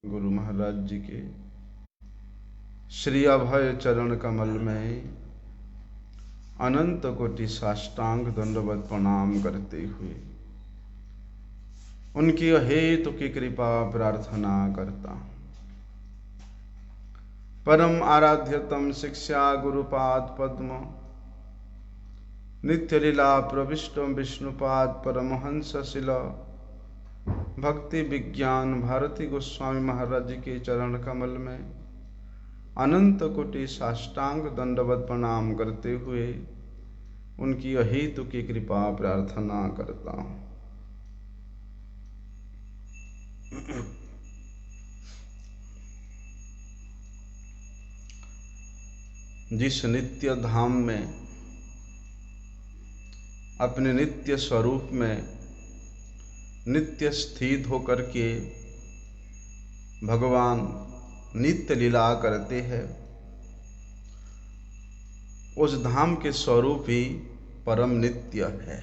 गुरु महाराज जी के श्री अभय चरण कमल में अनंत कोटि साष्टांग दंडवत प्रणाम करते हुए उनकी अहेतु की कृपा प्रार्थना करता। परम आराध्यतम शिक्षा गुरुपाद पद्म नित्य लीला प्रविष्टम विष्णुपाद परमहंस शिला भक्ति विज्ञान भारती गोस्वामी महाराज जी के चरण कमल में अनंत कोटि साष्टांग दंडवत प्रणाम करते हुए उनकी अहेतु की कृपा प्रार्थना करता हूँ। जिस नित्य धाम में अपने नित्य स्वरूप में नित्य स्थित होकर के भगवान नित्य लीला करते हैं, उस धाम के स्वरूप ही परम नित्य है।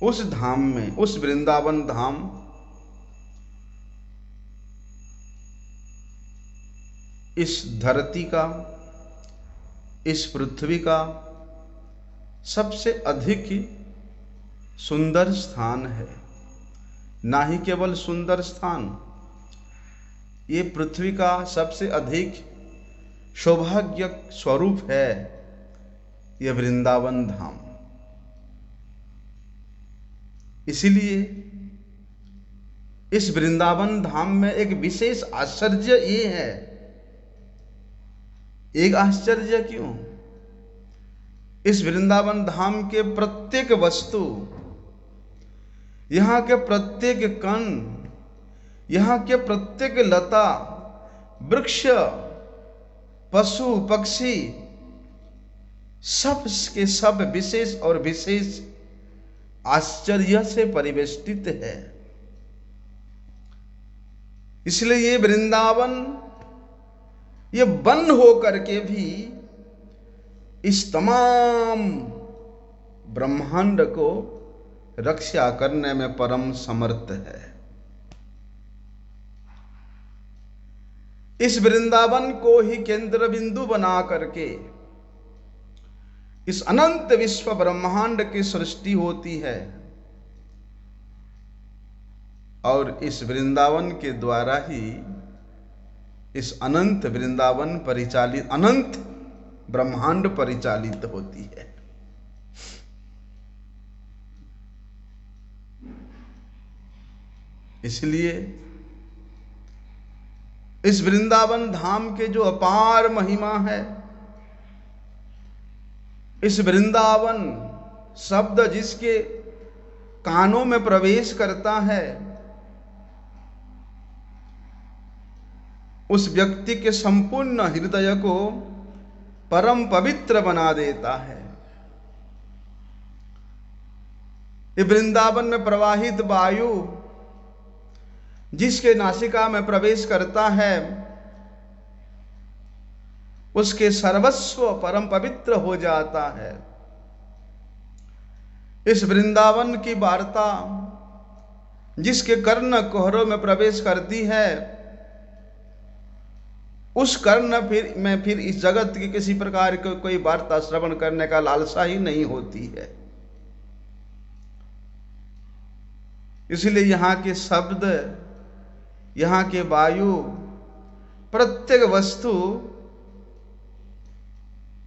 उस धाम में, उस वृंदावन धाम इस धरती का, इस पृथ्वी का सबसे अधिक सुंदर स्थान है। ना ही केवल सुंदर स्थान, ये पृथ्वी का सबसे अधिक सौभाग्य स्वरूप है यह वृंदावन धाम। इसीलिए इस वृंदावन धाम में एक विशेष आश्चर्य ये है। एक आश्चर्य क्यों? इस वृंदावन धाम के प्रत्येक वस्तु, यहाँ के प्रत्येक कण, यहाँ के प्रत्येक लता, वृक्ष, पशु, पक्षी, सब के सब विशेष और विशेष आश्चर्य से परिवेष्टित है। इसलिए ये वृंदावन ये वन होकर के भी इस तमाम ब्रह्मांड को रक्षा करने में परम समर्थ है। इस वृंदावन को ही केंद्र बिंदु बना करके इस अनंत विश्व ब्रह्मांड की सृष्टि होती है और इस वृंदावन के द्वारा ही इस अनंत वृंदावन परिचालित, अनंत ब्रह्मांड परिचालित होती है। इसलिए इस वृंदावन धाम के जो अपार महिमा है, इस वृंदावन शब्द जिसके कानों में प्रवेश करता है, उस व्यक्ति के संपूर्ण हृदय को परम पवित्र बना देता है। ये वृंदावन में प्रवाहित वायु जिसके नासिका में प्रवेश करता है, उसके सर्वस्व परम पवित्र हो जाता है। इस वृंदावन की वार्ता जिसके कर्ण कुहरों में प्रवेश करती है, उस कर्ण फिर इस जगत की किसी प्रकार की कोई वार्ता श्रवण करने का लालसा ही नहीं होती है। इसलिए यहाँ के शब्द, यहाँ के वायु, प्रत्येक वस्तु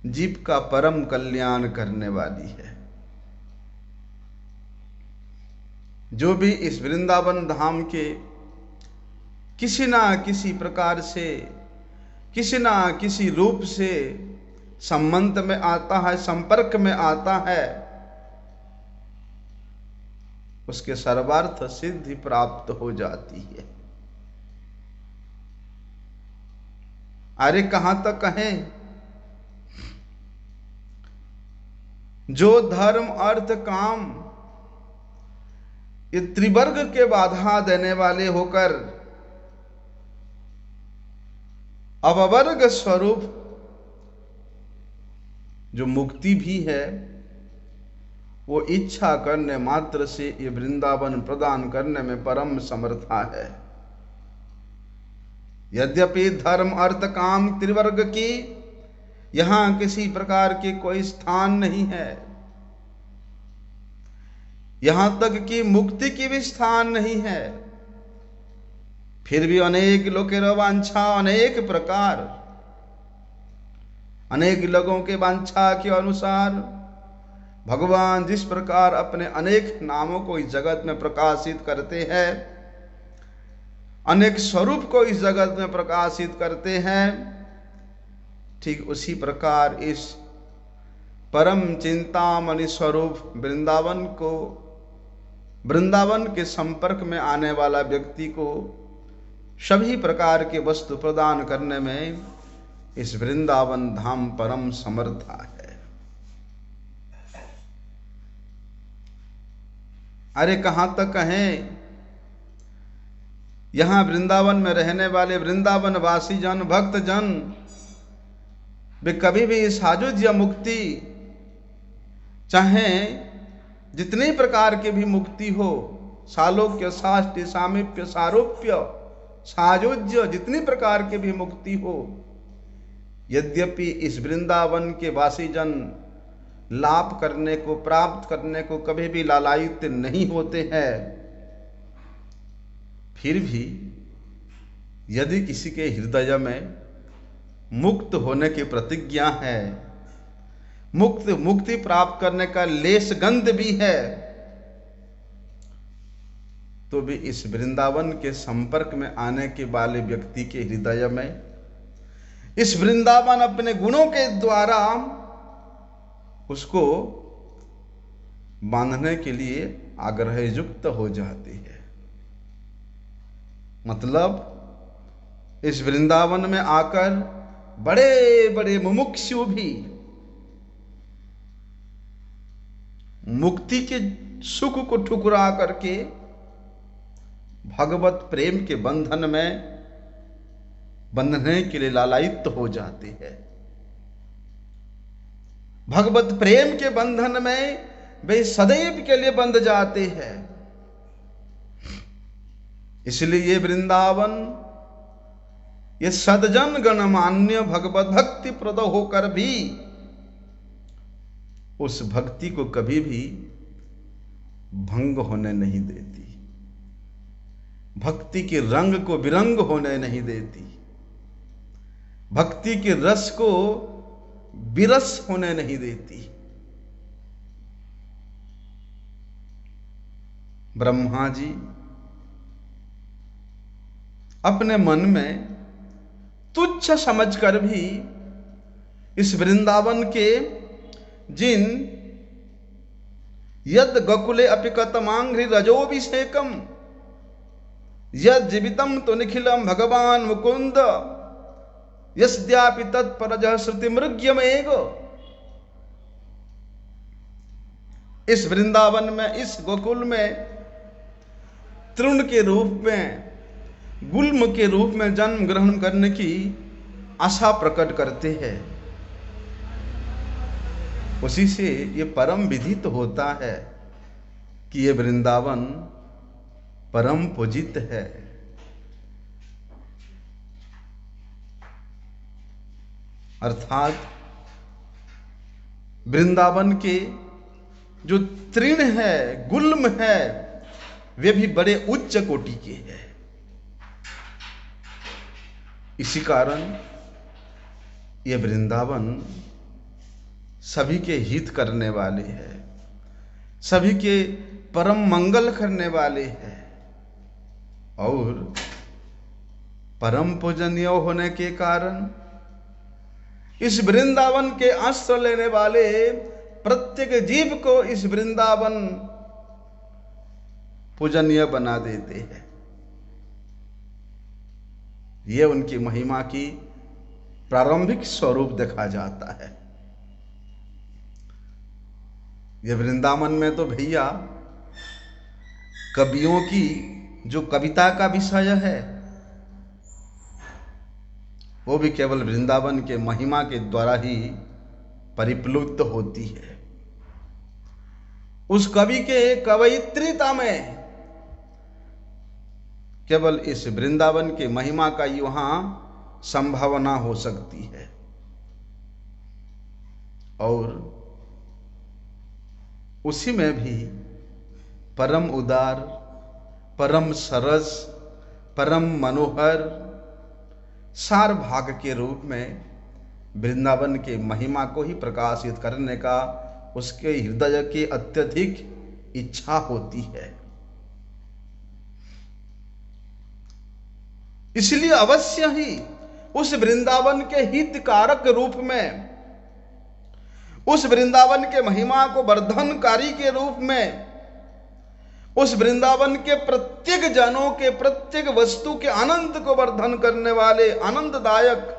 जीव का परम कल्याण करने वाली है। जो भी इस वृंदावन धाम के किसी ना किसी प्रकार से, किसी ना किसी रूप से संबंध में आता है, संपर्क में आता है, उसके सर्वार्थ सिद्धि प्राप्त हो जाती है। अरे कहां तक कहें, जो धर्म अर्थ काम ये त्रिवर्ग के बाधा देने वाले होकर अवर्ग स्वरूप जो मुक्ति भी है वो इच्छा करने मात्र से ये वृंदावन प्रदान करने में परम समर्था है। यद्यपि धर्म अर्थ काम त्रिवर्ग की यहां किसी प्रकार की कोई स्थान नहीं है, यहां तक कि मुक्ति की भी स्थान नहीं है, फिर भी अनेक लोकेर वांछा अनेक प्रकार, अनेक लोगों के वांछा के अनुसार भगवान जिस प्रकार अपने अनेक नामों को इस जगत में प्रकाशित करते हैं, अनेक स्वरूप को इस जगत में प्रकाशित करते हैं, ठीक उसी प्रकार इस परम चिंतामणि स्वरूप वृंदावन को, वृंदावन के संपर्क में आने वाला व्यक्ति को सभी प्रकार के वस्तु प्रदान करने में इस वृंदावन धाम परम समर्था है। अरे कहां तक कहें, यहां वृंदावन में रहने वाले वृंदावन वासी जन, भक्त जन, वे कभी भी साजुज्य मुक्ति, चाहे जितने प्रकार की भी मुक्ति हो, सालोक्य, साष्टी, सामीप्य, सारूप्य, साजुज्य, जितनी प्रकार की भी मुक्ति हो, यद्यपि इस वृंदावन के वासी जन लाभ करने को, प्राप्त करने को कभी भी लालायित नहीं होते हैं, फिर भी यदि किसी के हृदय में मुक्त होने की प्रतिज्ञा है, मुक्ति प्राप्त करने का लेश गंध भी है, तो भी इस वृंदावन के संपर्क में आने के वाले व्यक्ति के हृदय में इस वृंदावन अपने गुणों के द्वारा उसको बांधने के लिए आग्रह युक्त हो जाती है। मतलब इस वृंदावन में आकर बड़े बड़े मुमुक्षु भी मुक्ति के सुख को ठुकरा करके भगवत प्रेम के बंधन में बंधने के लिए लालायित हो जाते हैं। भगवत प्रेम के बंधन में वे सदैव के लिए बंध जाते हैं। इसलिए ये वृंदावन, ये सदजन गणमान्य भगवत भक्ति प्रद होकर भी उस भक्ति को कभी भी भंग होने नहीं देती, भक्ति के रंग को विरंग होने नहीं देती, भक्ति के रस को विरस होने नहीं देती। ब्रह्मा जी अपने मन में तुच्छ समझकर भी इस वृंदावन के जिन यद गकुले अपिकतमांघ्रि रजोभिषेकम यद जीवितम तो निखिलम भगवान मुकुंद यस्यापि तत्परजः श्रुति मृग्यमेव, इस वृंदावन में, इस गोकुल में तृण के रूप में, गुल्म के रूप में जन्म ग्रहण करने की आशा प्रकट करते हैं, उसी से ये परम विदित होता है कि ये वृंदावन परम पूजित है। अर्थात वृंदावन के जो तृण है, गुल्म है, वे भी बड़े उच्च कोटि के हैं। इसी कारण ये वृंदावन सभी के हित करने वाले हैं, सभी के परम मंगल करने वाले हैं और परम पूजनीय होने के कारण इस वृंदावन के आश्रय लेने वाले प्रत्येक जीव को इस वृंदावन पूजनीय बना देते हैं। यह उनकी महिमा की प्रारंभिक स्वरूप देखा जाता है। ये वृंदावन में तो भैया कवियों की जो कविता का विषय है वो भी केवल वृंदावन के महिमा के द्वारा ही परिप्लुत होती है। उस कवि के कवयित्रीता में केवल इस वृंदावन के महिमा का ही वहां संभावना हो सकती है। और उसी में भी परम उदार, परम सरस, परम मनोहर सार भाग के रूप में वृंदावन के महिमा को ही प्रकाशित करने का उसके हृदय की अत्यधिक इच्छा होती है। इसलिए अवश्य ही उस वृंदावन के हितकारक रूप में, उस वृंदावन के महिमा को वर्धनकारी के रूप में, उस वृंदावन के प्रत्येक जनों के, प्रत्येक वस्तु के आनंद को वर्धन करने वाले आनंददायक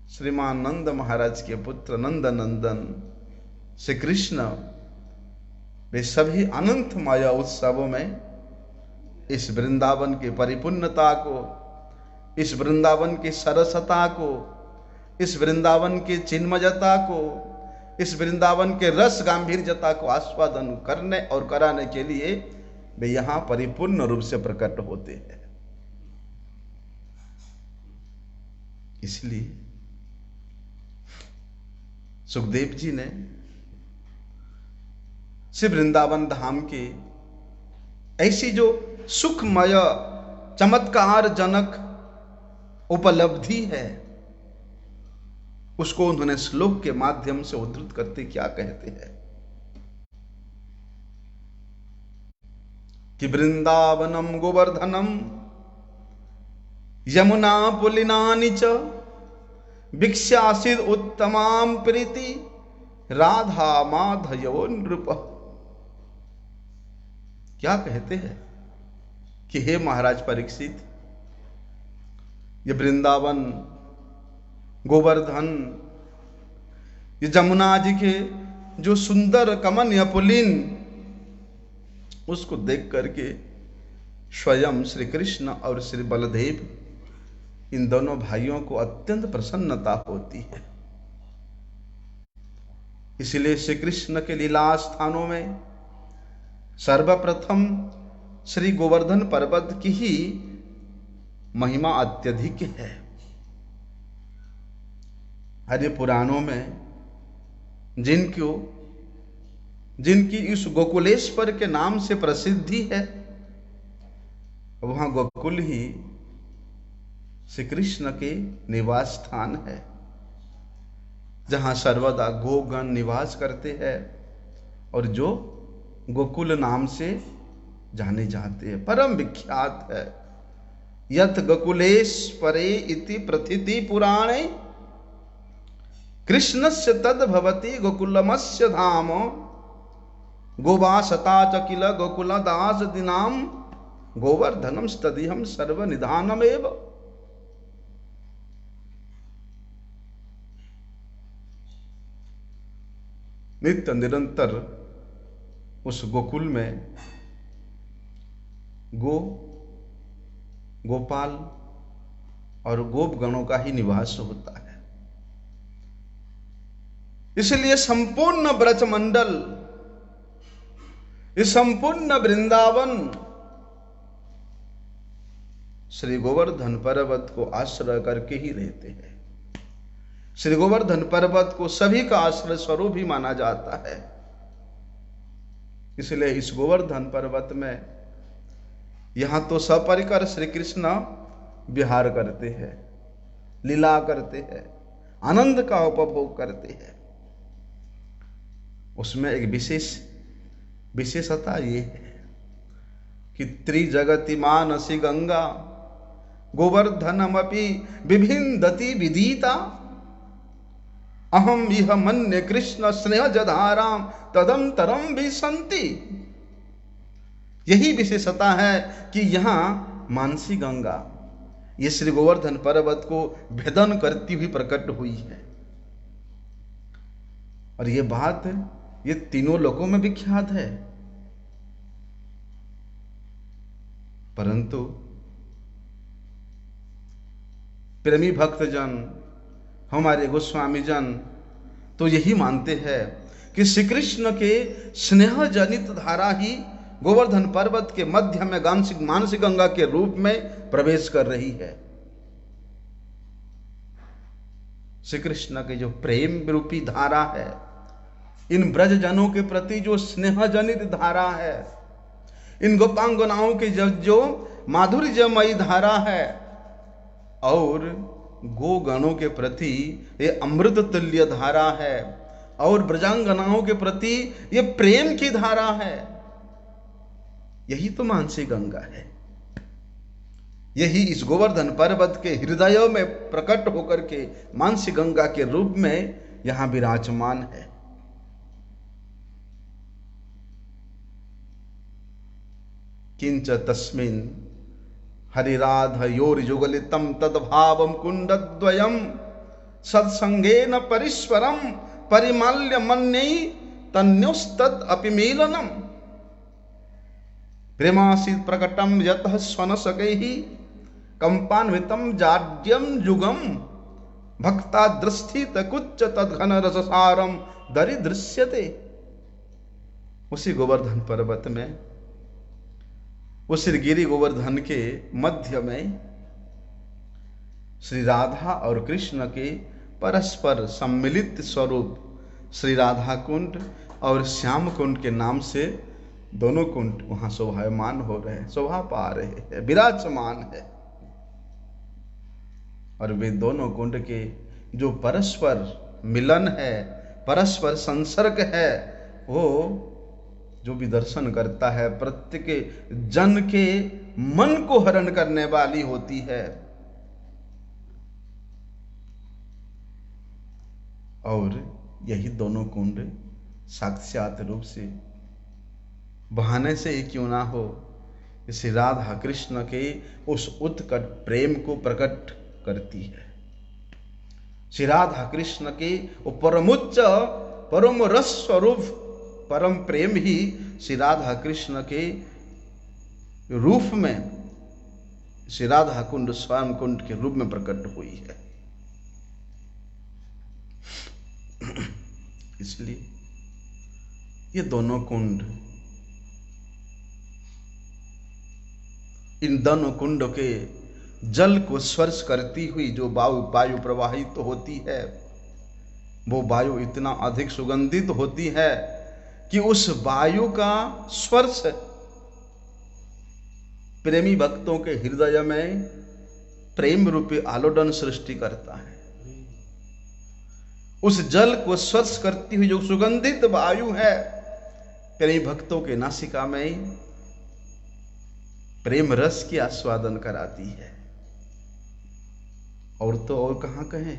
श्रीमान नंद महाराज के पुत्र नंद नंदन श्री कृष्ण, वे सभी अनंत माया उत्सवों में इस वृंदावन की परिपूर्णता को, इस वृंदावन की सरसता को, इस वृंदावन की चिन्मयता को, इस वृंदावन के रस गांभीर्यता को आस्वादन करने और कराने के लिए वे यहां परिपूर्ण रूप से प्रकट होते हैं। इसलिए सुखदेव जी ने श्री वृंदावन धाम की ऐसी जो सुखमय चमत्कार जनक उपलब्धि है, उसको उन्होंने श्लोक के माध्यम से उद्धृत करते क्या कहते हैं कि वृंदावनम गोवर्धनम यमुना पुलिनानि च भिक्षासिद उत्तमाम प्रीति राधा माधयो नृप। क्या कहते हैं कि हे महाराज परीक्षित, ये वृंदावन, गोवर्धन, ये जमुना जी के जो सुंदर कमनीय पुलिन, उसको देख करके स्वयं श्री कृष्ण और श्री बलदेव, इन दोनों भाइयों को अत्यंत प्रसन्नता होती है। इसलिए श्री कृष्ण के लीला स्थानों में सर्वप्रथम श्री गोवर्धन पर्वत की ही महिमा अत्यधिक है। हरि पुराणों में जिनकी इस गोकुलेश्वर के नाम से प्रसिद्धि है, वहां गोकुल ही श्री कृष्ण के निवास स्थान है, जहां सर्वदा गोगण निवास करते हैं और जो गोकुल नाम से जाने जाते हैं, परम विख्यात है। यथ गोकुलेश्वरे इति प्रथिति पुराणे कृष्णस्य तद भवति गोकुलमस्य धाम गोवासता च किल गोकुलदास दिनाम गोवर्धनम तदिहम सर्वनिधानमेव। नित्य निरंतर उस गोकुल में गोपाल और गोपगणों का ही निवास होता है। इसलिए संपूर्ण ब्रज मंडल, इस संपूर्ण वृंदावन श्री गोवर्धन पर्वत को आश्रय करके ही रहते हैं। श्री गोवर्धन पर्वत को सभी का आश्रय स्वरूप भी माना जाता है। इसलिए इस गोवर्धन पर्वत में यहां तो सपरिकर श्री कृष्ण विहार करते हैं, लीला करते हैं, आनंद का उपभोग करते हैं। उसमें एक विशेषता ये है कि त्रिजगति मानसी गंगा गोवर्धनमपि विभिन्दति विदिता अहम यह मन्ये कृष्ण स्नेह जधाराम तदंतरम भी संति। यही विशेषता है कि यहां मानसी गंगा ये श्री गोवर्धन पर्वत को भेदन करती हुई प्रकट हुई है। और ये बात ये तीनों लोकों में विख्यात है। परंतु प्रेमी भक्तजन, हमारे गोस्वामी जन तो यही मानते हैं कि श्री कृष्ण के स्नेह जनित धारा ही गोवर्धन पर्वत के मध्य में मानसी गंगा के रूप में प्रवेश कर रही है। श्री कृष्ण के जो प्रेम रूपी धारा है, इन ब्रजजनों के प्रति जो स्नेह जनित धारा है, इन गोपांगनाओं के जो माधुर्यमयी धारा है, और गोगणों के प्रति ये अमृत तुल्य धारा है, और ब्रजांगनाओं के प्रति ये प्रेम की धारा है, यही तो मानसी गंगा है। यही इस गोवर्धन पर्वत के हृदय में प्रकट होकर के मानसी गंगा के रूप में यहां विराजमान है। किंच तस्मिन् हरिराधयोर्युगलितं तद्भावं कुंडद्वयं सत्संगेन परिस्वरं परिमाल्यमन्यै तन्योस्तत् अपि मेलनम् प्रेमासीत् प्रकटं यतः स्वनसकैः कंपान्वितं जाड्यं युगं भक्ता दृष्टित कुच्च तद्घन रससारं दरिदृश्यते। उसी गोवर्धन पर्वत में, उस गिरि गोवर्धन के मध्य में श्री राधा और कृष्ण के परस्पर सम्मिलित स्वरूप श्री राधा कुंड और श्याम कुंड के नाम से दोनों कुंड वहां शोभायमान हो रहे हैं, शोभा पा रहे हैं, विराजमान है। और वे दोनों कुंड के जो परस्पर मिलन है, परस्पर संसर्ग है, वो जो भी दर्शन करता है प्रत्येक जन के मन को हरण करने वाली होती है। और यही दोनों कुंड साक्षात रूप से बहाने से ही क्यों ना हो, इसे राधा कृष्ण के उस उत्कट प्रेम को प्रकट करती है। श्री राधा कृष्ण के परमोच्च परम रस स्वरूप परम प्रेम ही श्री राधा कृष्ण के रूप में श्री राधा कुंड श्याम कुंड के रूप में प्रकट हुई है। इसलिए ये दोनों कुंड, इन दोनों कुंडों के जल को स्पर्श करती हुई जो वायु प्रवाहित तो होती है, वो वायु इतना अधिक सुगंधित होती है कि उस वायु का स्पर्श प्रेमी भक्तों के हृदय में प्रेम रूपी आलोडन सृष्टि करता है। उस जल को स्पर्श करती हुई जो सुगंधित वायु है, प्रेमी भक्तों के नासिका में प्रेम रस की आस्वादन कराती है। और तो और कहां कहें,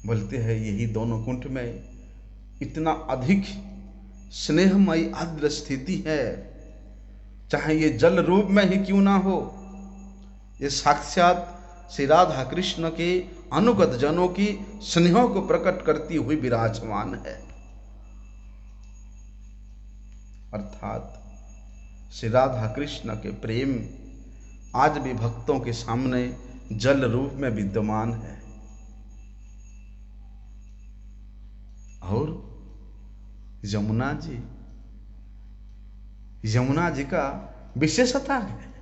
बोलते हैं यही दोनों कुंड में इतना अधिक स्नेहमयी आर्द्र स्थिति है, चाहे ये जल रूप में ही क्यों ना हो, ये साक्षात श्री राधा कृष्ण के अनुगत जनों की स्नेह को प्रकट करती हुई विराजमान है। अर्थात श्री राधा कृष्ण के प्रेम आज भी भक्तों के सामने जल रूप में विद्यमान है। और यमुना जी का विशेषता है,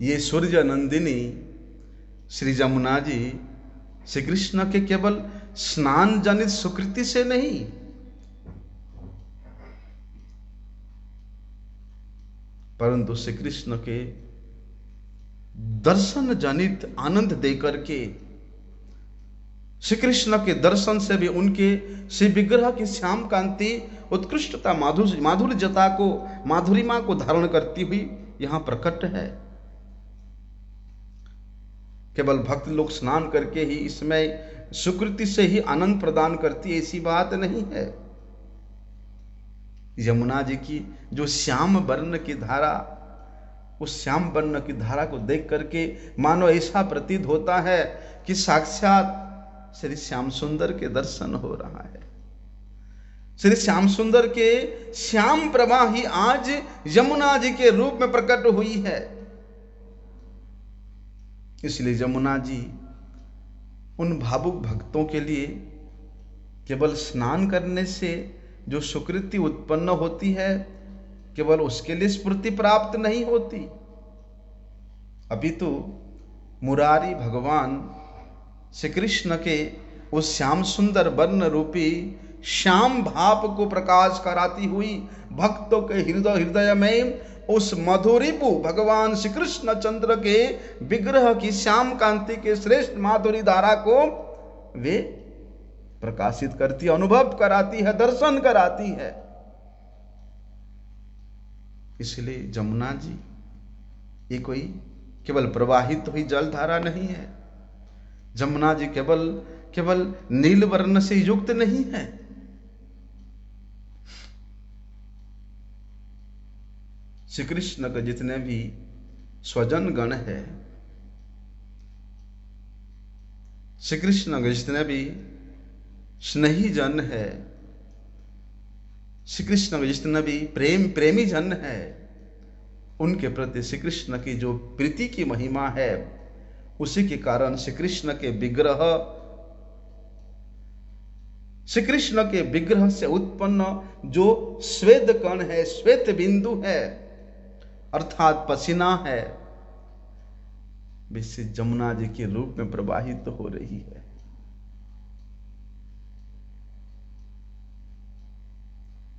ये सूर्य नंदिनी श्री यमुना जी श्री कृष्ण के केवल स्नान जनित सुकृति से नहीं, परंतु श्री कृष्ण के दर्शन जनित आनंद देकर के, श्री कृष्ण के दर्शन से भी उनके श्री विग्रह की श्याम कांति उत्कृष्टता माधुर्यता को, माधुरिमा को धारण करती हुई यहां प्रकट है। केवल भक्त लोग स्नान करके ही इसमें सुकृति से ही आनंद प्रदान करती, ऐसी बात नहीं है। यमुना जी की जो श्याम वर्ण की धारा, उस श्याम वर्ण की धारा को देख करके मानो ऐसा प्रतीत होता है कि साक्षात श्री श्याम सुंदर के दर्शन हो रहा है। श्री श्याम सुंदर के श्याम प्रभा ही आज यमुना जी के रूप में प्रकट हुई है। इसलिए यमुना जी उन भावुक भक्तों के लिए केवल स्नान करने से जो सुकृति उत्पन्न होती है, केवल उसके लिए स्फूर्ति प्राप्त नहीं होती, अपितु मुरारी भगवान श्री कृष्ण के उस श्याम सुंदर वर्ण रूपी श्याम भाव को प्रकाश कराती हुई भक्तों के हृदय में उस मधुरिपु भगवान श्री कृष्ण चंद्र के विग्रह की श्याम कांति के श्रेष्ठ माधुरी धारा को वे प्रकाशित करती, अनुभव कराती है, दर्शन कराती है। इसलिए जमुना जी ये कोई केवल प्रवाहित हुई जलधारा नहीं है। जमुना जी केवल नील वर्ण से युक्त नहीं है। श्री कृष्ण के जितने भी स्वजन गण है, श्री कृष्ण के जितने भी स्नेही जन है, श्री कृष्ण के जितने भी प्रेमी जन है, उनके प्रति श्री कृष्ण की जो प्रीति की महिमा है, उसी के कारण श्री कृष्ण के विग्रह, श्री कृष्ण के विग्रह से उत्पन्न जो श्वेत कण है, श्वेत बिंदु है, अर्थात पसीना है, वे जमुना जी के रूप में प्रवाहित हो रही है।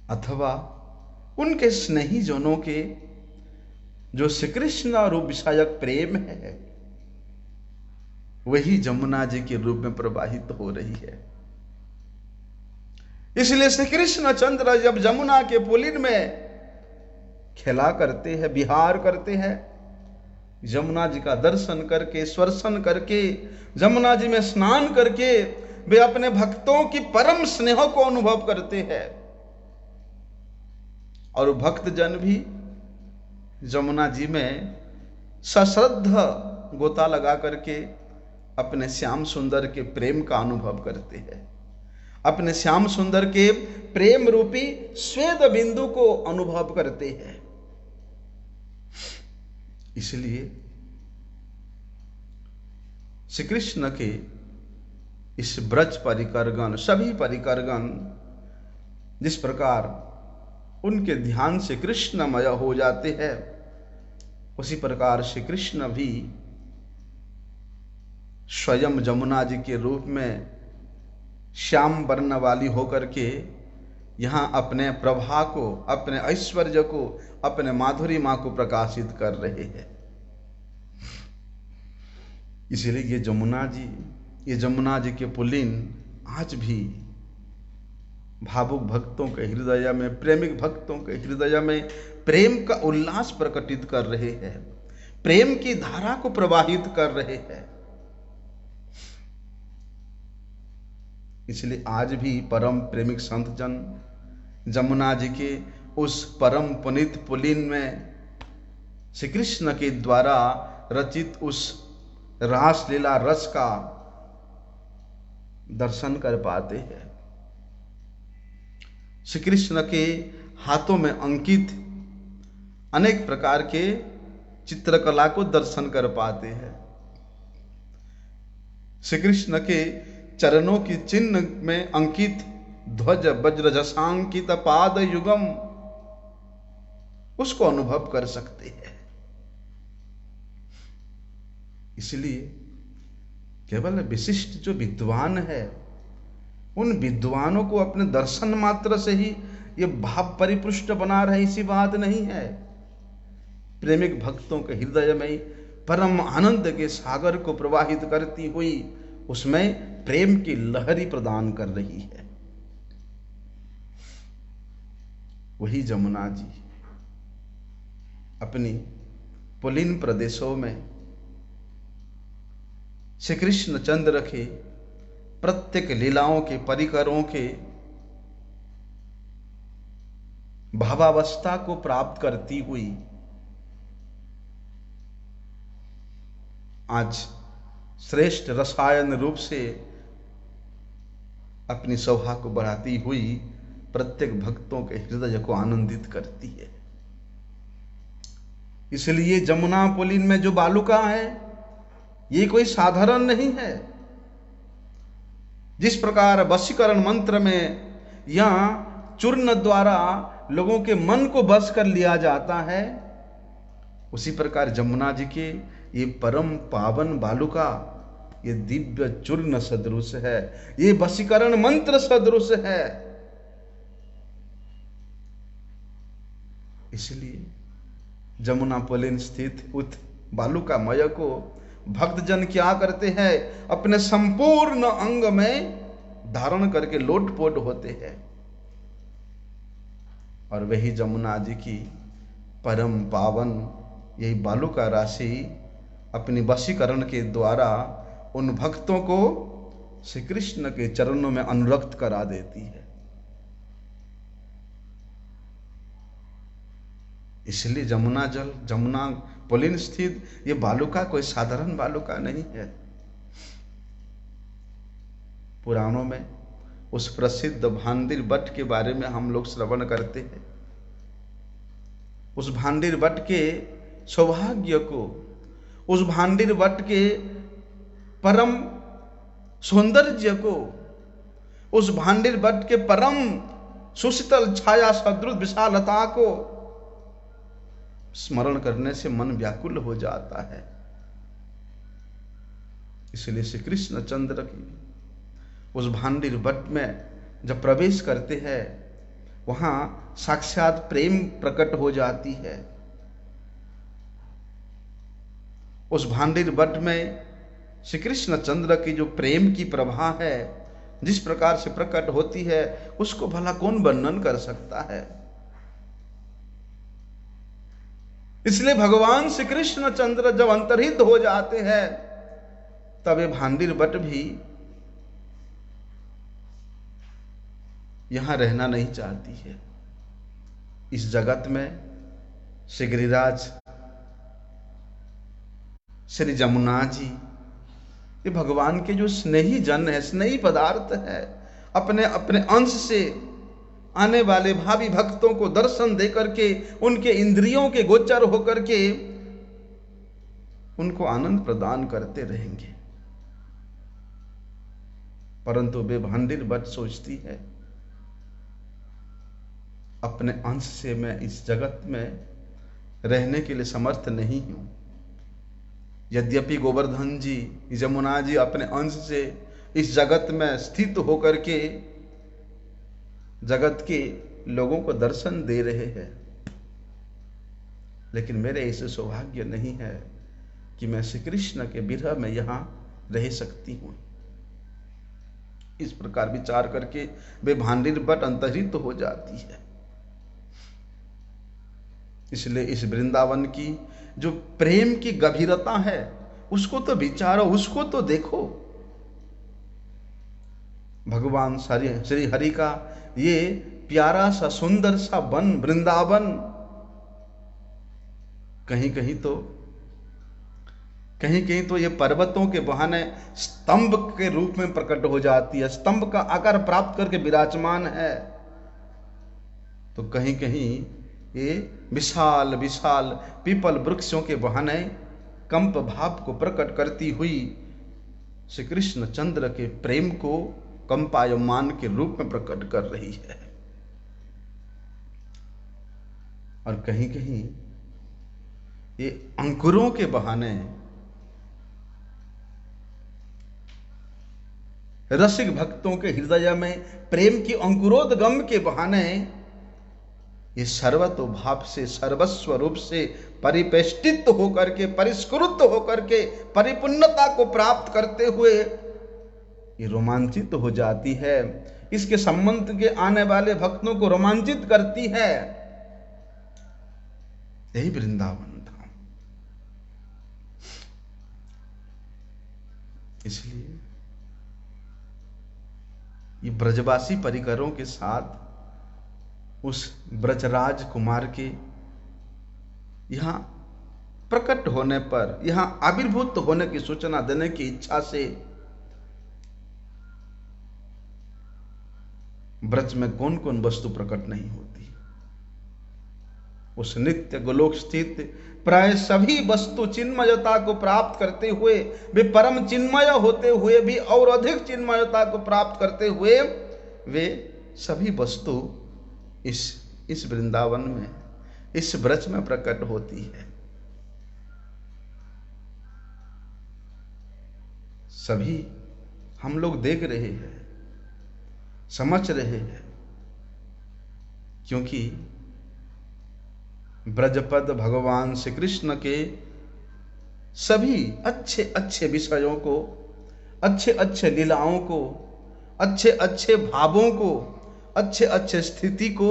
अथवा उनके स्नेही जनों के जो श्री कृष्ण रूप विषयक प्रेम है, वही जमुना जी के रूप में प्रवाहित हो रही है। इसलिए श्री कृष्ण चंद्र जब जमुना के पुलिन में खेला करते हैं, विहार करते हैं, जमुना जी का दर्शन करके, स्पर्शन करके, जमुना जी में स्नान करके वे अपने भक्तों की परम स्नेह को अनुभव करते हैं। और भक्त जन भी जमुना जी में सश्रद्धा गोता लगा करके अपने श्याम सुंदर के प्रेम का अनुभव करते हैं, अपने श्याम सुंदर के प्रेम रूपी श्वेत बिंदु को अनुभव करते हैं। इसलिए श्री कृष्ण के इस ब्रज परिकरगण, सभी परिकरगण जिस प्रकार उनके ध्यान से कृष्णमय हो जाते हैं, उसी प्रकार श्री कृष्ण भी स्वयं जमुना जी के रूप में श्याम वर्ण वाली होकर के यहाँ अपने प्रभा को, अपने ऐश्वर्य को, अपने माधुरिमा को प्रकाशित कर रहे हैं। इसलिए ये जमुना जी के पुलिन आज भी भावुक भक्तों के हृदय में, प्रेमिक भक्तों के हृदय में प्रेम का उल्लास प्रकटित कर रहे हैं, प्रेम की धारा को प्रवाहित कर रहे हैं। इसलिए आज भी परम प्रेमिक संत जन जमुना जी के उस परम पुनीत पुलिन में श्री कृष्ण के द्वारा रचित उस रास लीला रस का दर्शन कर पाते हैं। श्री कृष्ण के हाथों में अंकित अनेक प्रकार के चित्रकला को दर्शन कर पाते हैं। श्री कृष्ण के चरणों की चिन्ह में अंकित ध्वज वज्र जशांकित पाद युगम, उसको अनुभव कर सकते हैं। इसलिए केवल विशिष्ट जो विद्वान है, उन विद्वानों को अपने दर्शन मात्र से ही ये भाव परिपुष्ट बना रहे, इसी बात नहीं है। प्रेमिक भक्तों के हृदय में परम आनंद के सागर को प्रवाहित करती हुई उसमें प्रेम की लहरी प्रदान कर रही है। वही जमुना जी अपनी पुलिन प्रदेशों में श्री कृष्ण चंद्र के प्रत्येक लीलाओं के परिकरों के भावावस्था को प्राप्त करती हुई आज श्रेष्ठ रसायन रूप से अपनी शोभा को बढ़ाती हुई प्रत्येक भक्तों के हृदय को आनंदित करती है। इसलिए जमुना पुलिन में जो बालुका है, ये कोई साधारण नहीं है। जिस प्रकार वशीकरण मंत्र में या चूर्ण द्वारा लोगों के मन को बस कर लिया जाता है, उसी प्रकार जमुना जी के ये परम पावन बालुका ये दिव्य चूर्ण सदृश है, ये वशीकरण मंत्र सदृश है। इसलिए जमुना पुलिन स्थित उत बालुका मय को भक्तजन क्या करते हैं, अपने संपूर्ण अंग में धारण करके लोटपोट होते हैं। और वही जमुना जी की परम पावन यही बालुका राशि अपनी वशीकरण के द्वारा उन भक्तों को श्री कृष्ण के चरणों में अनुरक्त करा देती है। इसलिए जमुना जल, जमुना पुलिन स्थित ये बालुका कोई साधारण बालुका नहीं है। पुराणों में उस प्रसिद्ध भांडिर वट के बारे में हम लोग श्रवण करते हैं। उस भांडिर वट के सौभाग्य को, उस भांडिर वट के परम सौंदर्य को, उस भांडिर वट के परम सुशीतल छाया सदृश विशालता को स्मरण करने से मन व्याकुल हो जाता है। इसलिए श्री कृष्ण चंद्र की उस भांडिर वट में जब प्रवेश करते हैं, वहां साक्षात प्रेम प्रकट हो जाती है। उस भांडिर वट में श्री कृष्ण चंद्र की जो प्रेम की प्रभा है, जिस प्रकार से प्रकट होती है, उसको भला कौन वर्णन कर सकता है। इसलिए भगवान श्री कृष्ण चंद्र जब अंतर्हित हो जाते हैं, तब ये भांडिर वट भी यहां रहना नहीं चाहती है। इस जगत में श्री गिरिराज, श्री जमुना जी, ये भगवान के जो स्नेही जन है, स्नेही पदार्थ है, अपने अपने अंश से आने वाले भावी भक्तों को दर्शन दे करके, उनके इंद्रियों के गोचर होकर के उनको आनंद प्रदान करते रहेंगे। परंतु वे भांडिर वट सोचती है, अपने अंश से मैं इस जगत में रहने के लिए समर्थ नहीं हूं। यद्यपि गोवर्धन जी, जमुना जी अपने अंश से इस जगत में स्थित होकर के जगत के लोगों को दर्शन दे रहे हैं, लेकिन मेरे ऐसे सौभाग्य नहीं है कि मैं श्री कृष्ण के विरह में यहां रह सकती हूं। इस प्रकार विचार करके वे भांडिर वट अंतर्हित हो जाती है। इसलिए इस वृंदावन की जो प्रेम की गंभीरता है, उसको तो विचारो, उसको तो देखो। भगवान श्री हरि का ये प्यारा सा सुंदर सा वन वृंदावन कहीं कहीं तो ये पर्वतों के बहाने स्तंभ के रूप में प्रकट हो जाती है, स्तंभ का आकार प्राप्त करके विराजमान है। तो कहीं कहीं ये विशाल विशाल पीपल वृक्षों के बहाने कंप भाव को प्रकट करती हुई श्री कृष्ण चंद्र के प्रेम को कंपायमान के रूप में प्रकट कर रही है। और कहीं कहीं ये अंकुरों के बहाने, रसिक भक्तों के हृदय में प्रेम की अंकुरोद्गम के बहाने ये सर्वतो भाव से, सर्वस्व रूप से परिपेष्टित होकर के, परिष्कृत होकर के, परिपूर्णता को प्राप्त करते हुए ये रोमांचित हो जाती है। इसके संबंध के आने वाले भक्तों को रोमांचित करती है। यही वृंदावन धाम। इसलिए ये ब्रजवासी परिकरों के साथ उस ब्रजराज कुमार के यहां प्रकट होने पर, यहां आविर्भूत होने की सूचना देने की इच्छा से ब्रज में कौन कौन वस्तु प्रकट नहीं होती। उस नित्य गोलोक स्थित प्राय सभी वस्तु चिन्मयता को प्राप्त करते हुए, वे परम चिन्मय होते हुए भी और अधिक चिन्मयता को प्राप्त करते हुए, वे सभी वस्तु इस वृंदावन में, इस ब्रज में प्रकट होती है। सभी हम लोग देख रहे हैं, समझ रहे हैं, क्योंकि ब्रजपद भगवान श्री कृष्ण के सभी अच्छे अच्छे विषयों को, अच्छे अच्छे लीलाओं को, अच्छे अच्छे भावों को, अच्छे अच्छे स्थिति को,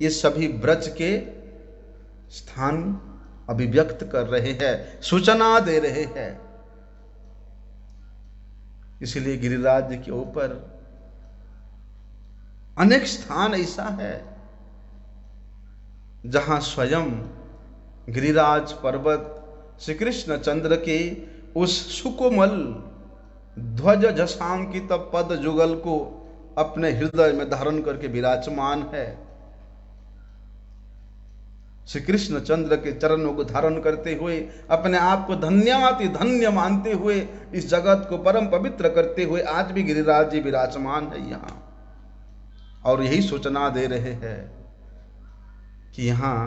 ये सभी ब्रज के स्थान अभिव्यक्त कर रहे हैं, सूचना दे रहे हैं। इसलिए गिरिराज के ऊपर अनेक स्थान ऐसा है जहां स्वयं गिरिराज पर्वत श्री कृष्ण चंद्र के उस सुकोमल ध्वज जशांकित पद जुगल को अपने हृदय में धारण करके विराजमान है। श्री कृष्ण चंद्र के चरणों को धारण करते हुए, अपने आप को धन्याति धन्य मानते हुए, इस जगत को परम पवित्र करते हुए आज भी गिरिराज जी विराजमान है यहाँ, और यही सूचना दे रहे हैं कि यहाँ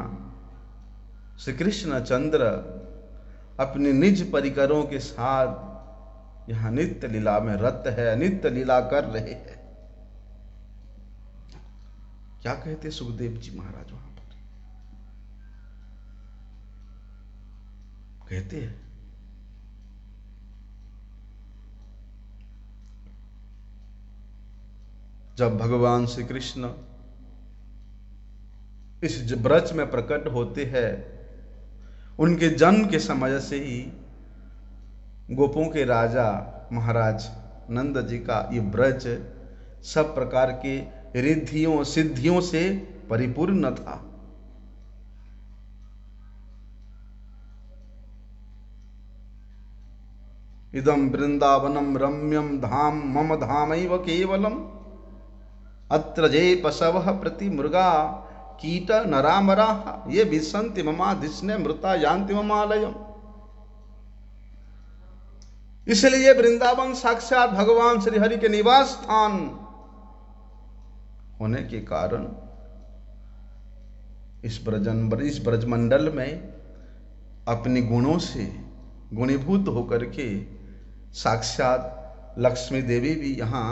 श्री कृष्ण चंद्र अपने निज परिकरों के साथ यहाँ नित्य लीला में रत है, नित्य लीला कर रहे हैं। क्या कहते सुखदेव जी महाराज वहां पर? कहते हैं जब भगवान श्री कृष्ण इस ब्रज में प्रकट होते हैं, उनके जन्म के समय से ही गोपों के राजा महाराज नंद जी का ये ब्रज सब प्रकार के रिद्धियों सिद्धियों से परिपूर्ण था। इदं वृंदावनम रम्यम धाम मम धामैव केवलम अत्र जे पशवः प्रति मृगा कीट नरामराः ये विसन्ति ममाधिस्ने मृता यान्ति ममालयम्। इसलिए वृंदावन साक्षात भगवान श्री हरि के निवास स्थान होने के कारण इस ब्रजमंडल में अपने गुणों से गुणीभूत होकर के साक्षात लक्ष्मी देवी भी यहाँ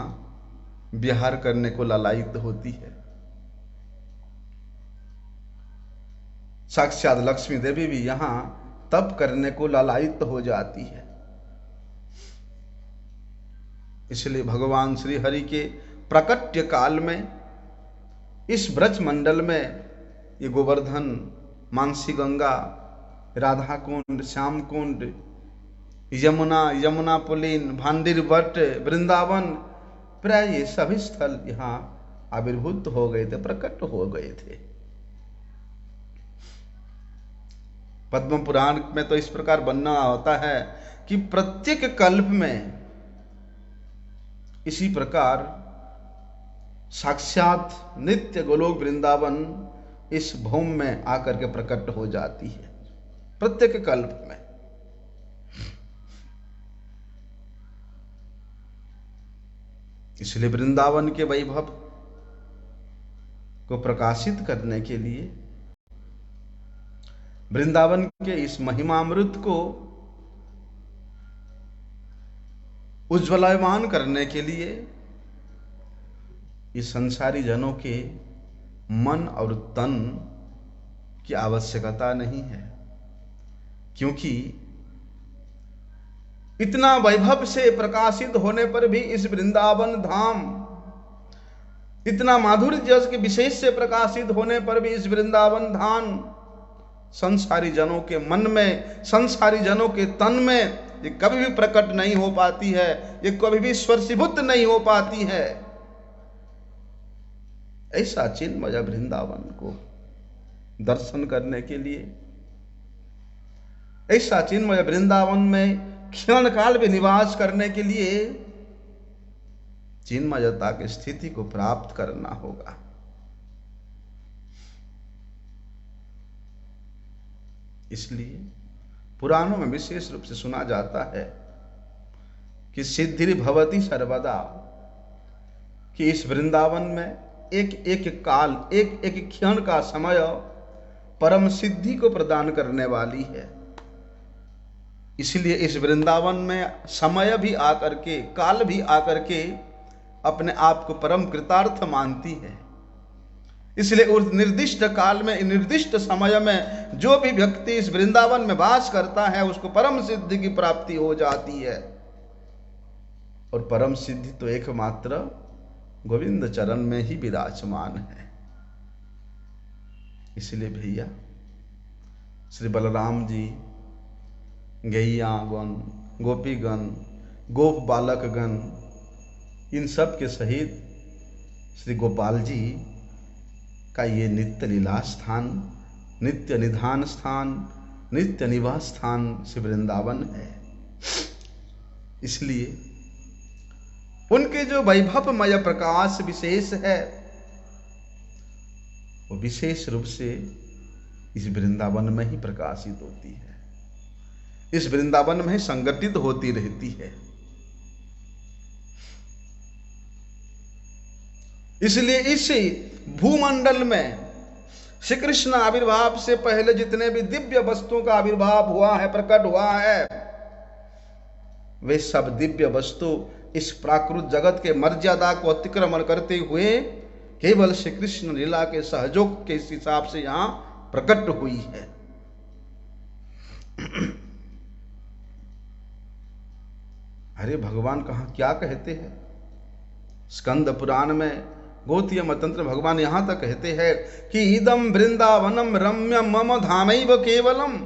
विहार करने को लालायित होती है। साक्षात लक्ष्मी देवी भी यहाँ तप करने को लालायित हो जाती है। इसलिए भगवान श्री हरि के प्रकट्य काल में इस ब्रज मंडल में ये गोवर्धन, मानसी गंगा, राधा कुंड, श्याम कुंड, यमुना पुलिन, भांडिर वट, वृंदावन, प्राय ये सभी स्थल यहाँ आविर्भूत हो गए थे, प्रकट हो गए थे। पद्म पुराण में तो इस प्रकार वर्णन होता है कि प्रत्येक कल्प में इसी प्रकार साक्षात नित्य गोलोक वृंदावन इस भूमि में आकर के प्रकट हो जाती है, प्रत्येक कल्प में। इसलिए वृंदावन के वैभव को प्रकाशित करने के लिए, वृंदावन के इस महिमामृत को उज्ज्वलायमान करने के लिए इस संसारी जनों के मन और तन की आवश्यकता नहीं है, क्योंकि इतना वैभव से प्रकाशित होने पर भी इस वृंदावन धाम, इतना माधुर्य जस के विशेष से प्रकाशित होने पर भी इस वृंदावन धाम संसारी जनों के मन में, संसारी जनों के तन में ये कभी भी प्रकट नहीं हो पाती है, ये कभी भी स्पर्शीभूत नहीं हो पाती है। ऐसा चिन्मय वृंदावन को दर्शन करने के लिए, ऐसा चिन्मय वृंदावन में क्षण काल भी निवास करने के लिए चिन्मयता की स्थिति को प्राप्त करना होगा। इसलिए पुराणों में विशेष रूप से सुना जाता है कि सिद्धि भवती सर्वदा, कि इस वृंदावन में एक एक काल, एक एक क्षण का समय परम सिद्धि को प्रदान करने वाली है। इसलिए इस वृंदावन में समय भी आकर के, काल भी आकर के अपने आप को परम कृतार्थ मानती है। इसलिए उस निर्दिष्ट काल में, निर्दिष्ट समय में जो भी व्यक्ति इस वृंदावन में वास करता है उसको परम सिद्धि की प्राप्ति हो जाती है। और परम सिद्धि तो एकमात्र गोविंद चरण में ही विराजमान है। इसलिए भैया श्री बलराम जी, गैयागण, गोपीगण, गोप बालकगण, इन सब के सहित श्री गोपाल जी का ये नित्य लीला स्थान, नित्य निधान स्थान, नित्य निवास स्थान श्री वृंदावन है। इसलिए उनके जो वैभवमय प्रकाश विशेष है वो विशेष रूप से इस वृंदावन में ही प्रकाशित होती है, इस वृंदावन में ही संगठित होती रहती है। इसलिए इस भूमंडल में श्री कृष्ण आविर्भाव से पहले जितने भी दिव्य वस्तुओं का आविर्भाव हुआ है, प्रकट हुआ है, वे सब दिव्य वस्तु इस प्राकृत जगत के मर्यादा को अतिक्रमण करते हुए केवल श्री कृष्ण लीला के सहयोग के हिसाब से यहां प्रकट हुई है। अरे भगवान कहां क्या कहते हैं, स्कंद पुराण में गोतीय मतंत्र भगवान यहां तक कहते हैं कि इदम वृंदावनम रम्यम मम धामैव केवलम,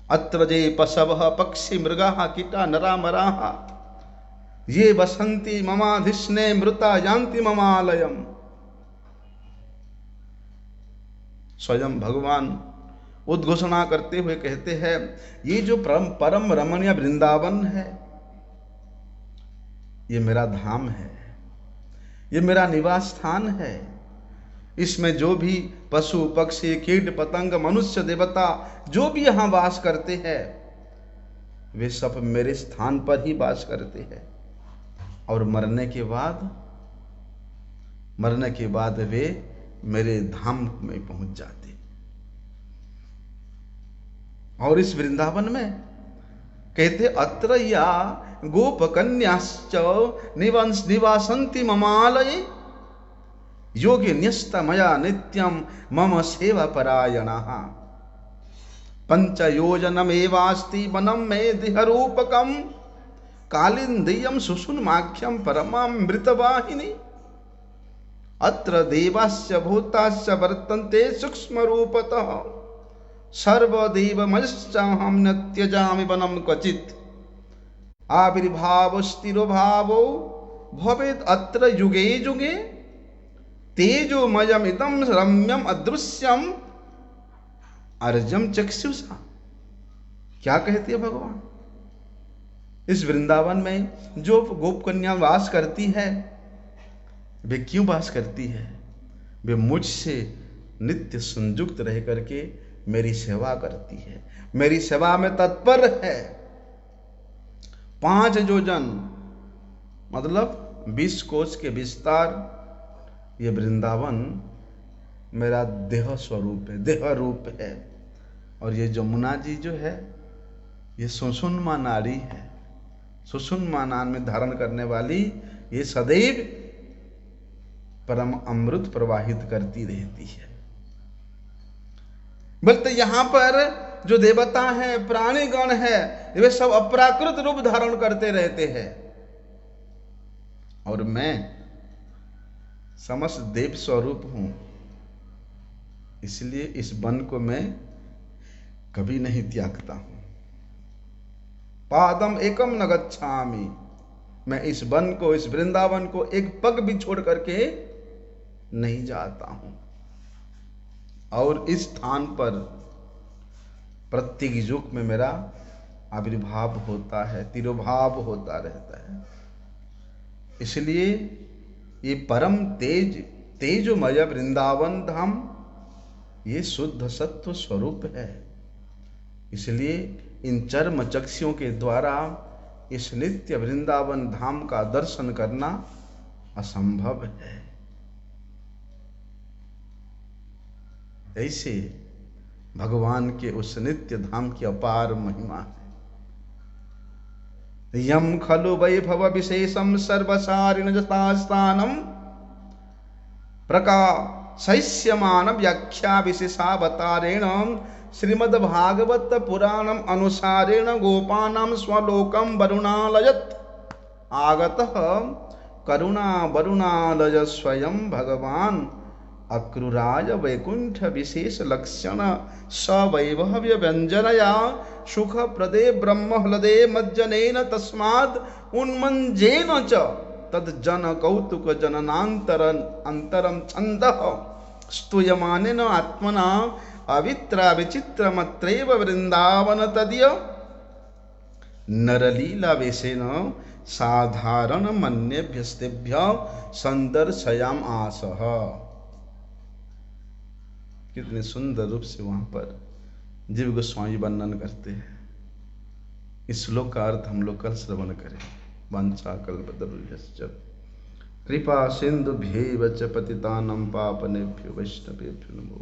अत्र जे पशवः पक्षी मृगाः कीटा नरा मराः ये वसन्ति ममाधिष्णे मृता यान्ति ममालयम। स्वयं भगवान उद्घोषणा करते हुए कहते हैं, ये जो परम रमणीय वृंदावन है, ये मेरा धाम है, ये मेरा निवास स्थान है। इसमें जो भी पशु पक्षी कीट पतंग मनुष्य देवता जो भी यहाँ वास करते हैं वे सब मेरे स्थान पर ही वास करते हैं। और मरने के बाद वे मेरे धाम में पहुंच जाते। और इस वृंदावन में कहते अत्र या गोप कन्याश्च निवासन्ति ममालये योगिन्यस्त मया नित्यम मम सेवा परायणः पंचयोजनमेवास्ति वनम मे दिहरूपकम कालिंदीयम सुषुन्माख्यम परमामृतवाहिनी अत्र देवास्य भूतास्य वर्तन्ते सूक्ष्म रूपतः सर्वदेवमयश्चाहं न त्यजामि वनं क्वचित् आविर्भावस्तिरोभावो भवेत् अत्र युगे युगे तेजोमयमिदं रम्यम अदृश्यम अर्जम चक्षुषा। क्या कहती है भगवान, इस वृंदावन में जो गोप कन्या वास करती है वे क्यों वास करती है? वे मुझसे नित्य संयुक्त रह करके मेरी सेवा करती है, मेरी सेवा में तत्पर है। 5 योजन मतलब 20 कोस के विस्तार ये वृंदावन मेरा देह स्वरूप है, देह रूप है। और ये जमुना जी जो है ये सुषुम्ना नाड़ी है, सुषुम्ना नाम में धारण करने वाली, ये सदैव परम अमृत प्रवाहित करती रहती है। बोलते यहां पर जो देवता है, प्राणीगण है, वे सब अपराकृत रूप धारण करते रहते हैं और मैं समस्त देव स्वरूप हूं। इसलिए इस वन को मैं कभी नहीं त्यागता हूं। पादम एकम न गच्छामि, मैं इस वन को, इस वृंदावन को एक पग भी छोड़ करके नहीं जाता हूं। और इस स्थान पर प्रत्येक युग में मेरा आविर्भाव होता है, तिरोभाव होता रहता है। इसलिए ये परम तेजोमय वृंदावन धाम ये शुद्ध सत्व स्वरूप है। इसलिए इन चर्म चक्षुओं के द्वारा इस नित्य वृंदावन धाम का दर्शन करना असंभव है। ऐसे भगवान के उस नित्य धाम की अपार महिमा है। यम खलु वैभव विशेषम सर्वसारिण स्थानम प्रकाशयिष्यमान व्याख्या विशेषावतारेण श्रीमद्भागवत पुराणम अनुसारेण गोपानां स्वलोकम वरुणालयत् आगतः करुणा वरुणालय स्वयं भगवान अक्रूराय वैकुंठ विशेष लक्षण सवैभव्य व्यंजनया सुख प्रदे ब्रह्म हृदे मज्जनेन तस्माद् उन्मंजेन च तद जन कौतुक जननांतर अंतरम छंदः स्तूयमानेन आत्मना अवित्रा विचित्र मत्रैव वृंदावन तदीय नरलीला वेशेन साधारण मन्येभ्यस्तेभ्य संदर्शयाम आसः। कितने सुंदर रूप से वहां पर जीव गोस्वामी वर्णन करते हैं। इस श्लोक का अर्थ हम लोग कल श्रवण करें। वांछा कल्पतरुभ्यश्च कृपा सिंधुभ्यैव च पतितानां पावनेभ्यो वैष्णवेभ्यो नमो।